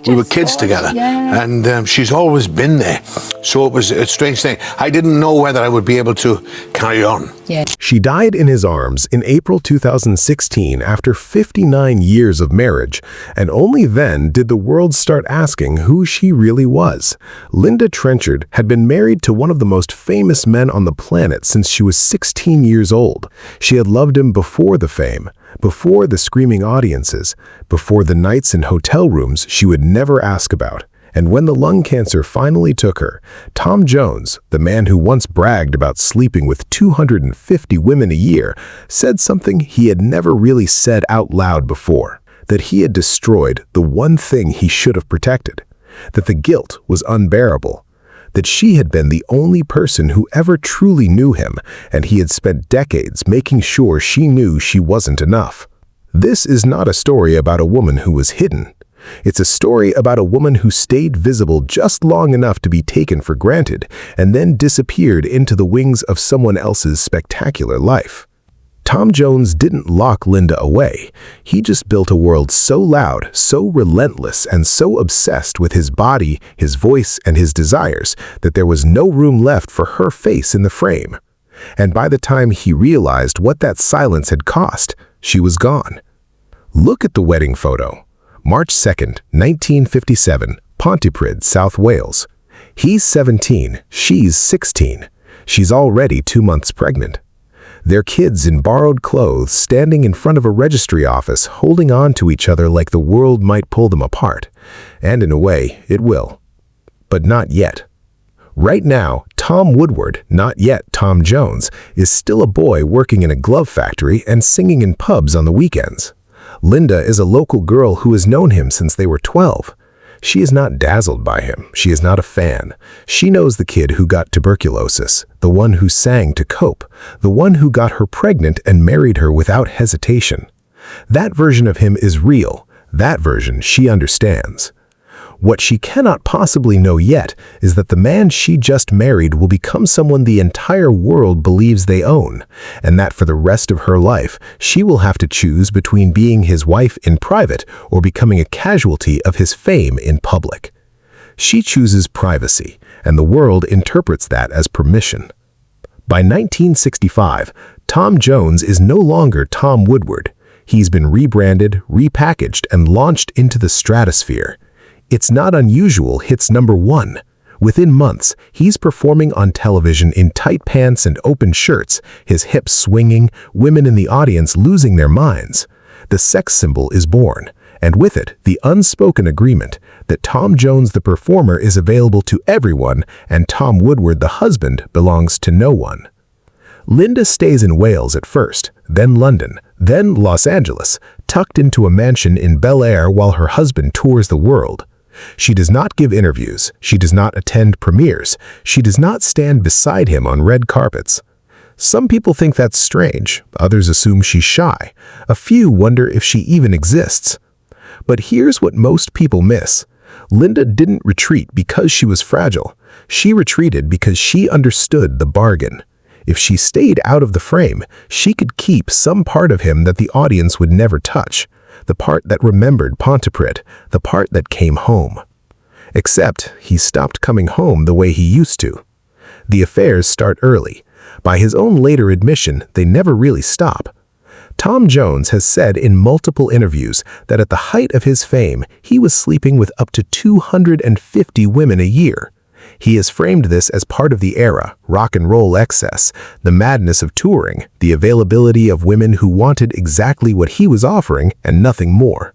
We were kids together. Yeah. And she's always been there. So it was a strange thing. I didn't know whether I would be able to carry on. Yeah. She died in his arms in April 2016 after 59 years of marriage, and only then did the world start asking who she really was. Linda Trenchard had been married to one of the most famous men on the planet since she was 16 years old. She had loved him before the fame, before the screaming audiences, before the nights in hotel rooms she would never ask about. And when the lung cancer finally took her, Tom Jones, the man who once bragged about sleeping with 250 women a year, said something he had never really said out loud before, that he had destroyed the one thing he should have protected, that the guilt was unbearable, that she had been the only person who ever truly knew him, and he had spent decades making sure she knew she wasn't enough. This is not a story about a woman who was hidden. It's a story about a woman who stayed visible just long enough to be taken for granted and then disappeared into the wings of someone else's spectacular life. Tom Jones didn't lock Linda away. He just built a world so loud, so relentless, and so obsessed with his body, his voice, and his desires that there was no room left for her face in the frame. And by the time he realized what that silence had cost, she was gone. Look at the wedding photo. March 2nd, 1957, Pontypridd, South Wales. He's 17, she's 16. She's already 2 months pregnant. Their kids in borrowed clothes standing in front of a registry office holding on to each other like the world might pull them apart. And in a way, it will. But not yet. Right now, Tom Woodward, not yet Tom Jones, is still a boy working in a glove factory and singing in pubs on the weekends. Linda is a local girl who has known him since they were 12. She is not dazzled by him. She is not a fan. She knows the kid who got tuberculosis, the one who sang to cope, the one who got her pregnant and married her without hesitation. That version of him is real. That version she understands. What she cannot possibly know yet is that the man she just married will become someone the entire world believes they own, and that for the rest of her life, she will have to choose between being his wife in private or becoming a casualty of his fame in public. She chooses privacy, and the world interprets that as permission. By 1965, Tom Jones is no longer Tom Woodward. He's been rebranded, repackaged, and launched into the stratosphere. It's Not Unusual hits #1. Within months, he's performing on television in tight pants and open shirts, his hips swinging, women in the audience losing their minds. The sex symbol is born, and with it, the unspoken agreement that Tom Jones the performer is available to everyone and Tom Woodward the husband belongs to no one. Linda stays in Wales at first, then London, then Los Angeles, tucked into a mansion in Bel Air while her husband tours the world. She does not give interviews, she does not attend premieres, she does not stand beside him on red carpets. Some people think that's strange, others assume she's shy, a few wonder if she even exists. But here's what most people miss. Linda didn't retreat because she was fragile. She retreated because she understood the bargain. If she stayed out of the frame, she could keep some part of him that the audience would never touch. The part that remembered Pontypridd, the part that came home. Except he stopped coming home the way he used to. The affairs start early. By his own later admission, they never really stop. Tom Jones has said in multiple interviews that at the height of his fame, he was sleeping with up to 250 women a year. He has framed this as part of the era, rock and roll excess, the madness of touring, the availability of women who wanted exactly what he was offering and nothing more.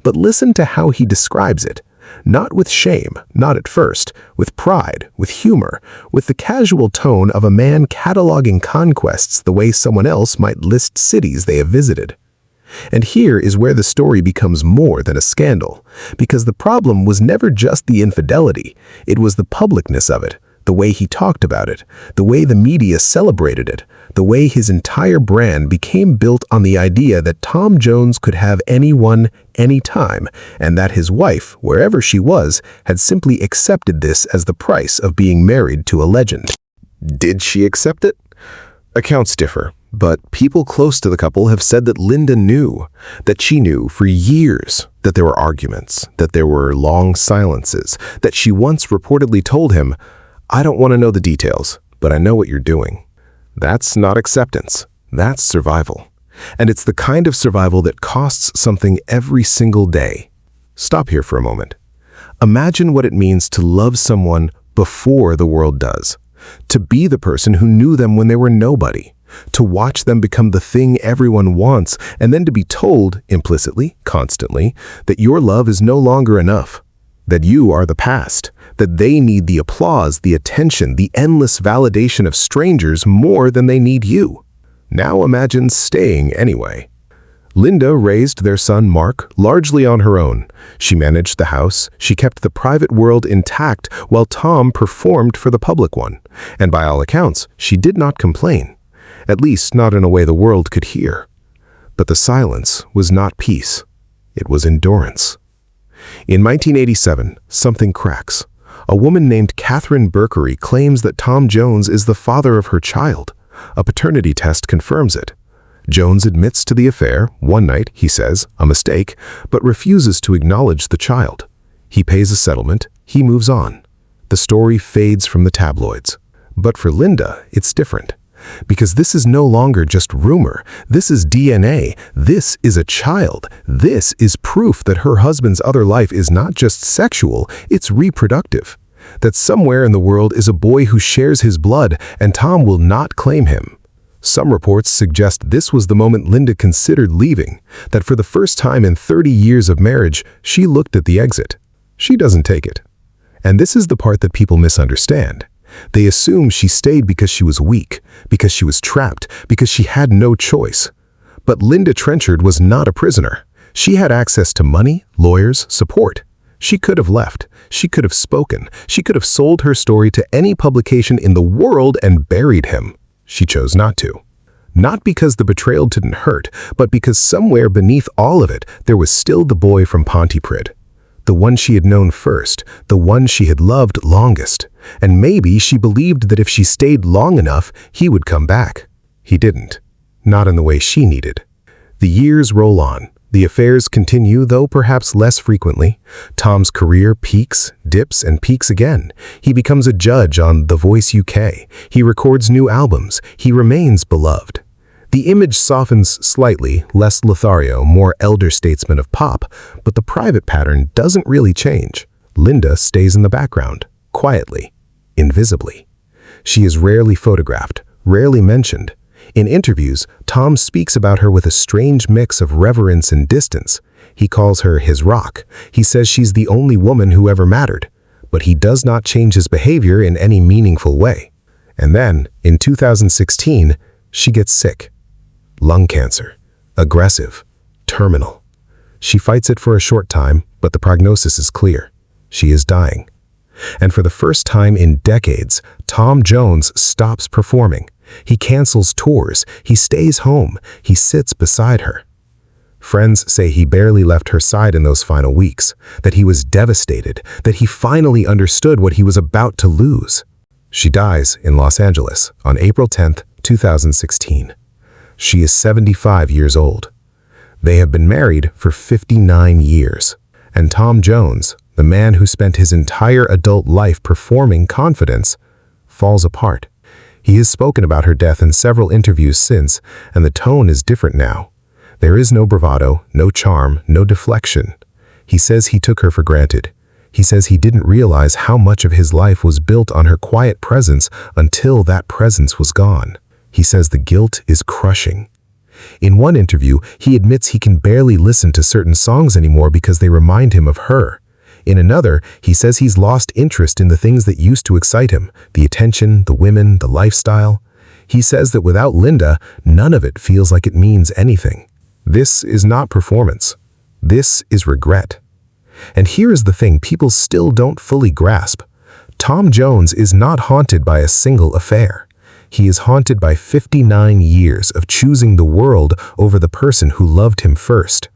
But listen to how he describes it. Not with shame, not at first, with pride, with humor, with the casual tone of a man cataloging conquests the way someone else might list cities they have visited. And here is where the story becomes more than a scandal, because the problem was never just the infidelity, it was the publicness of it, the way he talked about it, the way the media celebrated it, the way his entire brand became built on the idea that Tom Jones could have anyone, anytime, and that his wife, wherever she was, had simply accepted this as the price of being married to a legend. Did she accept it? Accounts differ. But people close to the couple have said that Linda knew, that she knew for years that there were arguments, that there were long silences, that she once reportedly told him, "I don't want to know the details, but I know what you're doing." That's not acceptance. That's survival. And it's the kind of survival that costs something every single day. Stop here for a moment. Imagine what it means to love someone before the world does, to be the person who knew them when they were nobody, to watch them become the thing everyone wants, and then to be told, implicitly, constantly, that your love is no longer enough, that you are the past, that they need the applause, the attention, the endless validation of strangers more than they need you. Now imagine staying anyway. Linda raised their son Mark largely on her own. She managed the house, she kept the private world intact while Tom performed for the public one. And by all accounts, she did not complain. At least not in a way the world could hear. But the silence was not peace. It was endurance. In 1987, something cracks. A woman named Catherine Berkery claims that Tom Jones is the father of her child. A paternity test confirms it. Jones admits to the affair, one night, he says, a mistake, but refuses to acknowledge the child. He pays a settlement, he moves on. The story fades from the tabloids. But for Linda, it's different. Because this is no longer just rumor. This is DNA. This is a child. This is proof that her husband's other life is not just sexual, it's reproductive. That somewhere in the world is a boy who shares his blood, and Tom will not claim him. Some reports suggest this was the moment Linda considered leaving, that for the first time in 30 years of marriage, she looked at the exit. She doesn't take it. And this is the part that people misunderstand. They assume she stayed because she was weak, because she was trapped, because she had no choice. But Linda Trenchard was not a prisoner. She had access to money, lawyers, support. She could have left. She could have spoken. She could have sold her story to any publication in the world and buried him. She chose not to. Not because the betrayal didn't hurt, but because somewhere beneath all of it, there was still the boy from Pontypridd. The one she had known first, the one she had loved longest. And maybe she believed that if she stayed long enough, he would come back. He didn't. Not in the way she needed. The years roll on. The affairs continue, though perhaps less frequently. Tom's career peaks, dips, and peaks again. He becomes a judge on The Voice UK. He records new albums. He remains beloved. The image softens slightly, less Lothario, more elder statesman of pop, but the private pattern doesn't really change. Linda stays in the background, quietly, invisibly. She is rarely photographed, rarely mentioned. In interviews, Tom speaks about her with a strange mix of reverence and distance. He calls her his rock. He says she's the only woman who ever mattered. But he does not change his behavior in any meaningful way. And then, in 2016, she gets sick. Lung cancer. Aggressive. Terminal. She fights it for a short time, but the prognosis is clear. She is dying. And for the first time in decades, Tom Jones stops performing. He cancels tours. He stays home. He sits beside her. Friends say he barely left her side in those final weeks, that he was devastated, that he finally understood what he was about to lose. She dies in Los Angeles on April 10, 2016. She is 75 years old. They have been married for 59 years. And Tom Jones, the man who spent his entire adult life performing confidence, falls apart. He has spoken about her death in several interviews since, and the tone is different now. There is no bravado, no charm, no deflection. He says he took her for granted. He says he didn't realize how much of his life was built on her quiet presence until that presence was gone. He says the guilt is crushing. In one interview, he admits he can barely listen to certain songs anymore because they remind him of her. In another, he says he's lost interest in the things that used to excite him, the attention, the women, the lifestyle. He says that without Linda, none of it feels like it means anything. This is not performance. This is regret. And here is the thing people still don't fully grasp. Tom Jones is not haunted by a single affair. He is haunted by 59 years of choosing the world over the person who loved him first.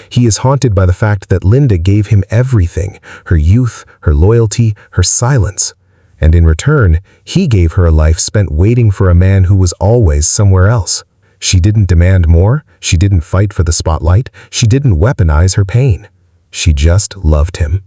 He is haunted by the fact that Linda gave him everything, her youth, her loyalty, her silence. And in return, he gave her a life spent waiting for a man who was always somewhere else. She didn't demand more, she didn't fight for the spotlight, she didn't weaponize her pain. She just loved him.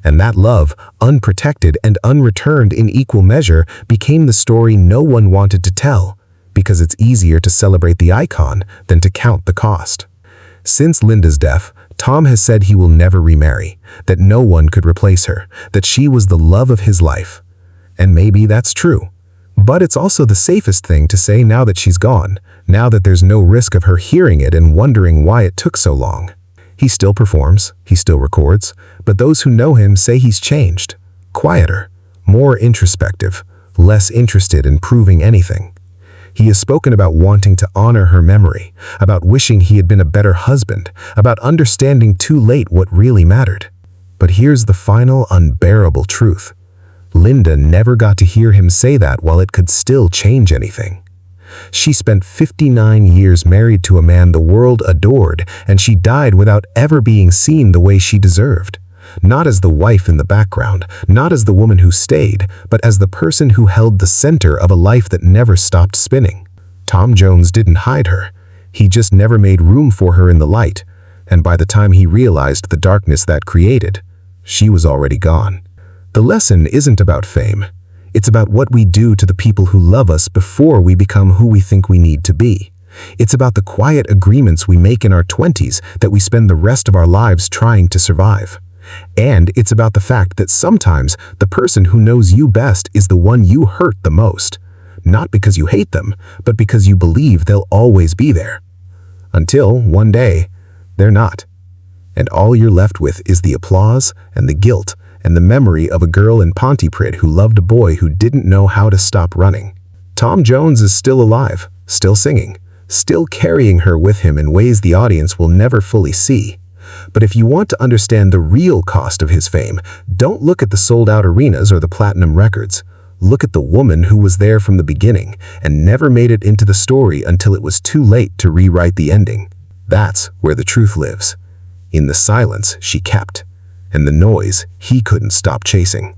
And that love, unprotected and unreturned in equal measure, became the story no one wanted to tell, because it's easier to celebrate the icon than to count the cost. Since Linda's death, Tom has said he will never remarry, that no one could replace her, that she was the love of his life. And maybe that's true. But it's also the safest thing to say now that she's gone, now that there's no risk of her hearing it and wondering why it took so long. He still performs, he still records, but those who know him say he's changed. Quieter, more introspective, less interested in proving anything. He has spoken about wanting to honor her memory, about wishing he had been a better husband, about understanding too late what really mattered. But here's the final unbearable truth. Linda never got to hear him say that while it could still change anything. She spent 59 years married to a man the world adored, and she died without ever being seen the way she deserved. Not as the wife in the background, not as the woman who stayed, but as the person who held the center of a life that never stopped spinning. Tom Jones didn't hide her. He just never made room for her in the light, and by the time he realized the darkness that created, she was already gone. The lesson isn't about fame. It's about what we do to the people who love us before we become who we think we need to be. It's about the quiet agreements we make in our 20s that we spend the rest of our lives trying to survive. And it's about the fact that sometimes the person who knows you best is the one you hurt the most. Not because you hate them, but because you believe they'll always be there. Until, one day, they're not. And all you're left with is the applause and the guilt and the memory of a girl in Pontypridd who loved a boy who didn't know how to stop running. Tom Jones is still alive, still singing, still carrying her with him in ways the audience will never fully see. But if you want to understand the real cost of his fame, don't look at the sold-out arenas or the platinum records. Look at the woman who was there from the beginning and never made it into the story until it was too late to rewrite the ending. That's where the truth lives. In the silence she kept, and the noise he couldn't stop chasing.